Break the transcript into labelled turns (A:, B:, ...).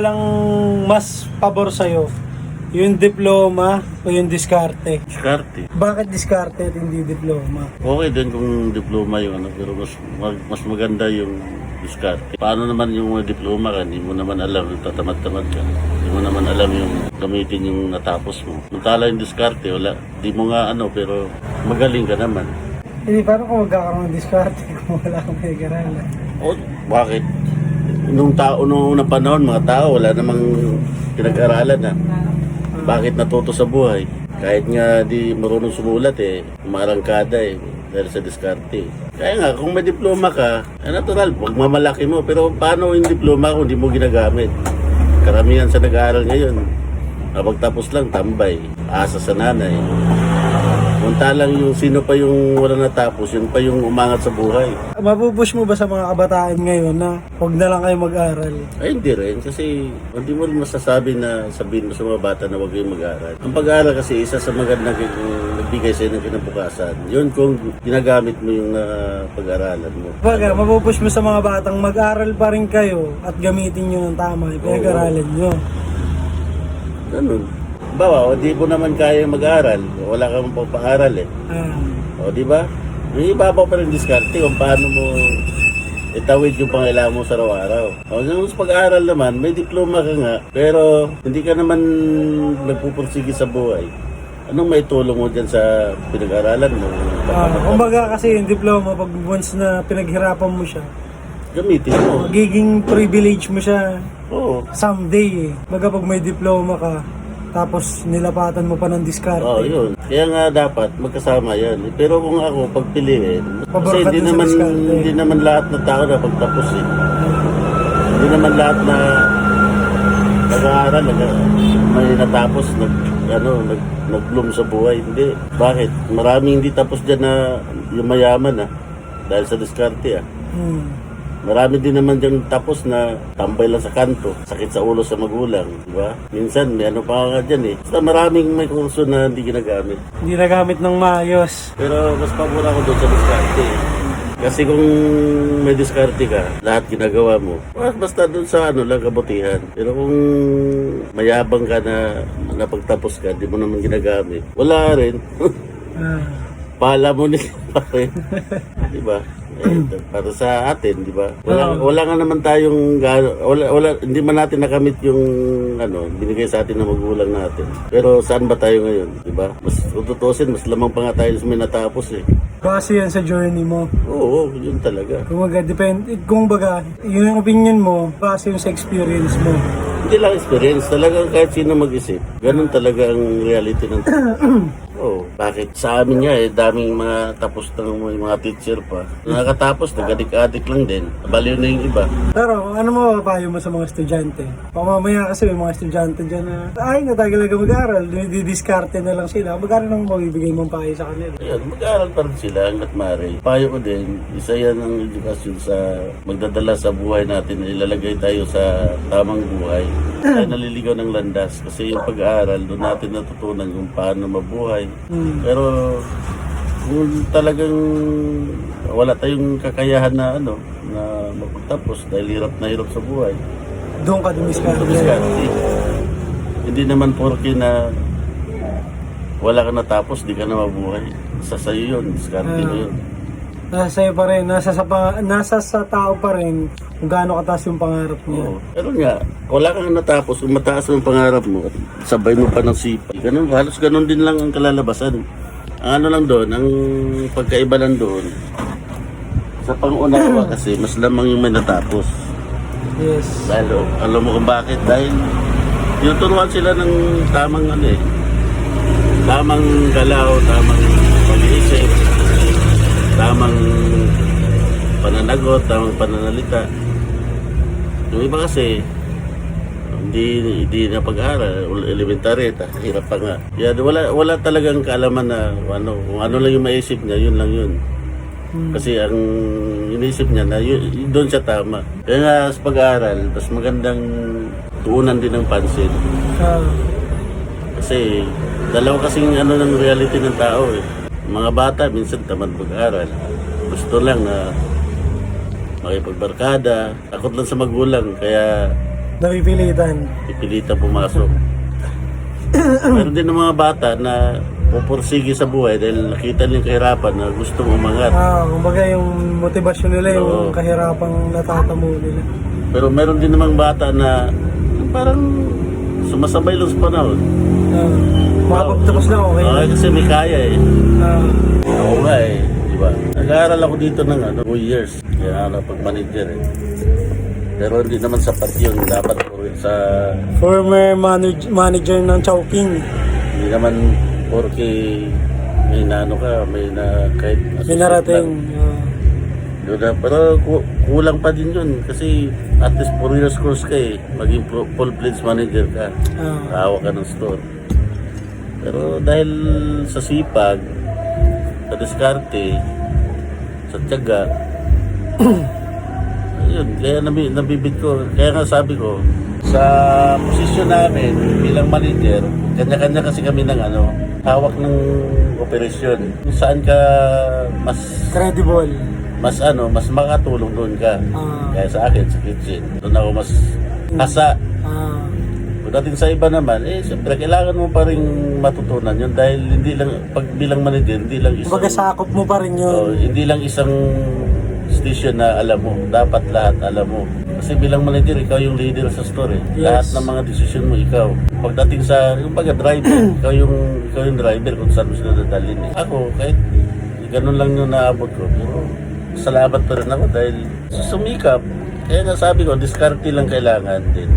A: Walang mas pabor sa'yo, yung diploma o yung diskarte?
B: Diskarte.
A: Bakit diskarte at hindi diploma?
B: Okay din kung diploma yung pero mas maganda yung diskarte. Paano naman yung diploma ka? Hindi mo naman alam, tatamad-tamad ka. Hindi mo naman alam yung gamitin yung natapos mo. Mantala yung diskarte, wala. Di mo nga pero magaling ka naman.
A: Hindi, paano kung magkakaroon ng diskarte kung wala kang pinag-aralan?
B: O, bakit? Nung unang panahon, mga tao, wala namang pinag-aralan na. Bakit natuto sa buhay? Kahit nga di marunong sumulat umarangkada dahil sa diskarte. Kaya nga, kung may diploma ka, natural, magmamalaki mo. Pero paano yung diploma kung di mo ginagamit? Karamihan sa nag-aaral ngayon, kapagtapos lang, tambay, asa sa nanay. Muntalang yung sino pa yung wala natapos, yun pa yung umangat sa buhay.
A: Mapupush mo ba sa mga kabataan ngayon na huwag na lang kayo mag-aral?
B: Ay, hindi rin. Kasi hindi mo rin masasabi na sabihin mo sa mga bata na huwag kayong mag-aaral. Ang pag-aaral kasi isa sa magandang nagbigay sa'yo ng kinabukasan. Yun kung ginagamit mo yung pag-aaralan mo.
A: Baga, mapupush mo sa mga batang mag-aral pa rin kayo at gamitin nyo ng tama yung pinag-aralan nyo.
B: Ganun. Bawa, di mo naman kaya mag-aaral. Wala kang pang-aaral O, di ba? May ibabaw pa rin diskarte kung paano mo itawid yung pangailangan mo sa araw-araw. O, sa pag-aaral naman, may diploma ka nga, pero hindi ka naman nagpupursige sa buhay. Anong may tulong mo dyan sa pinag-aralan mo?
A: Kumbaga kasi yung diploma, pag once na pinaghirapan mo siya,
B: gamitin mo.
A: magiging privilege mo siya
B: Oo.
A: someday. Baga pag may diploma ka, tapos nilapatan mo pa ng diskarte.
B: Oo, yun. Kaya nga dapat magkasama yan. Pero kung ako, pagpiliin,
A: Pabor
B: kasi
A: ka dun sa diskarte.
B: hindi naman lahat na tao na pagtapos Hindi naman lahat na nag-aaral, may natapos, nag-bloom sa buhay. Hindi. Bakit? Maraming hindi tapos dyan na yung mayaman dahil sa diskarte Marami din naman dyan tapos na tambay lang sa kanto, sakit sa ulo sa magulang, di ba? Minsan may pa nga dyan Basta maraming may kurso na hindi ginagamit.
A: Hindi nagamit ng maayos.
B: Pero mas pabor ako doon sa diskarte. Kasi kung may diskarte ka, lahat ginagawa mo. Basta doon sa lang kabutihan. Pero kung mayabang ka na napagtapos ka, di mo naman ginagamit, wala rin. Pahala mo nila pa rin. Di ba? Para sa atin, di ba? Wala nga naman tayong hindi man natin nakamit yung binigay sa atin ng magulang natin. Pero saan ba tayo ngayon, di ba? Mas tututusin, mas lamang pa nga tayo sa may natapos
A: Base yan sa journey mo.
B: Oo, yun talaga.
A: Kung baga, yung opinion mo, base yung sa experience mo.
B: Hindi lang experience, talagang kahit sino mag-isip. Ganun talaga ang reality ng Oo, bakit? Sa amin nga daming mga tapos ng mga teacher pa. Nakakatapos, nag-adik-adik lang din. Baliw na yung iba.
A: Pero ano mo papayo mo sa mga estudyante? Pamamaya kasi may mga estudyante dyan na natagal mag-aral, didiskarte na lang sila. Magkano nang mabibigay mong payo sa kanila?
B: Ayan, mag-aaral pa rin sila hanggat maaari. Payo ko din, isa yan ang edukasyon sa magdadala sa buhay natin. Ilalagay tayo sa tamang buhay. Tayo naliligaw ng landas kasi yung pag-aaral, doon natin natutunan kung paano mabuhay. Pero kung talagang wala tayong kakayahan na mapagtapos dahil hirap sa buhay,
A: Doon ka dumiskarte.
B: Hindi naman porke na wala ka natapos, di ka na mabuhay. Sa sayo yun, diskarte mo yun.
A: Nasa sa'yo pa rin, nasa sa tao pa rin kung gaano kataas yung pangarap niya.
B: Oo. Pero nga, wala kang natapos, kung mataas ang pangarap mo, at sabay mo pa ng sipa. Ganun, halos ganun din lang ang kalalabasan. Ang lang doon, ang pagkaiba lang doon, sa pang-unawa kasi, mas lamang yung may natapos.
A: Yes.
B: Dahil, alam mo kung bakit? Dahil, tinuturuan sila ng tamang tamang galaw, tamang pag-iisip, tamang pananagot, tamang pananalita. Yung iba kasi, hindi na pag-aaral, elementary, hirap pa nga. Yan, wala talagang kaalaman na kung ano lang yung maisip niya, yun lang yun. Kasi ang inisip niya na doon siya tama. Kaya nga sa pag-aaral, mas magandang tuunan din ng pansin. Kasi dalawa kasing ng reality ng tao Mga bata minsan tamad mag-aaral. Gusto lang na makipagbarkada. Takot lang sa magulang kaya
A: Napipilitan.
B: Pipilitan pumasok. Meron din ng mga bata na pupursige sa buhay dahil nakita nilang kahirapan na gustong umangat.
A: Kumbaga yung motivasyon nila, yung
B: Oo.
A: kahirapang natatamo nila.
B: Pero meron din namang bata na parang sumasabay lang sa panahon.
A: Makapagtapos lang, okay.
B: Okay, kasi may kaya eh.
A: Ah,
B: Ako nga eh, di ba? Nag-aaral ako dito ng 2 years. Kaya pag-manager eh. Pero hindi naman sapat yun. Dapat po sa...
A: former manager ng Chowking.
B: Hindi naman porque may nano ka, may na kahit...
A: May narating.
B: Pero kulang pa din yun. Kasi at least 4 years course ka eh. Maging full-fledged manager ka. Hawak ka ng store. Pero dahil sa sipag, sa diskarte, sa tiyaga, ayun, kaya nabibid ko. Kaya nga sabi ko, sa posisyon namin bilang manager, kanya-kanya kasi kami ng hawak ng operasyon. Kung saan ka mas
A: Credible.
B: mas makatulong doon ka. Kaya sa akin, sa kitchen. Doon ako mas hasa. Pagdating sa iba naman, siyempre, kailangan mo pa rin matutunan yun dahil hindi lang, pag bilang manager, hindi lang isang...
A: Kumbaga sakop mo pa rin yun.
B: hindi lang isang station na alam mo. Dapat lahat alam mo. Kasi bilang manager, ikaw yung leader sa store eh.
A: Yes.
B: Lahat ng mga decision mo, ikaw. Pagdating sa, driver, ikaw yung driver kung saan mo sila dadalhin eh. Ako, kahit ganun lang yung naabot ko. Pero salamat pa rin ako dahil sumikap. Kaya nga sabi ko, diskarte lang kailangan din.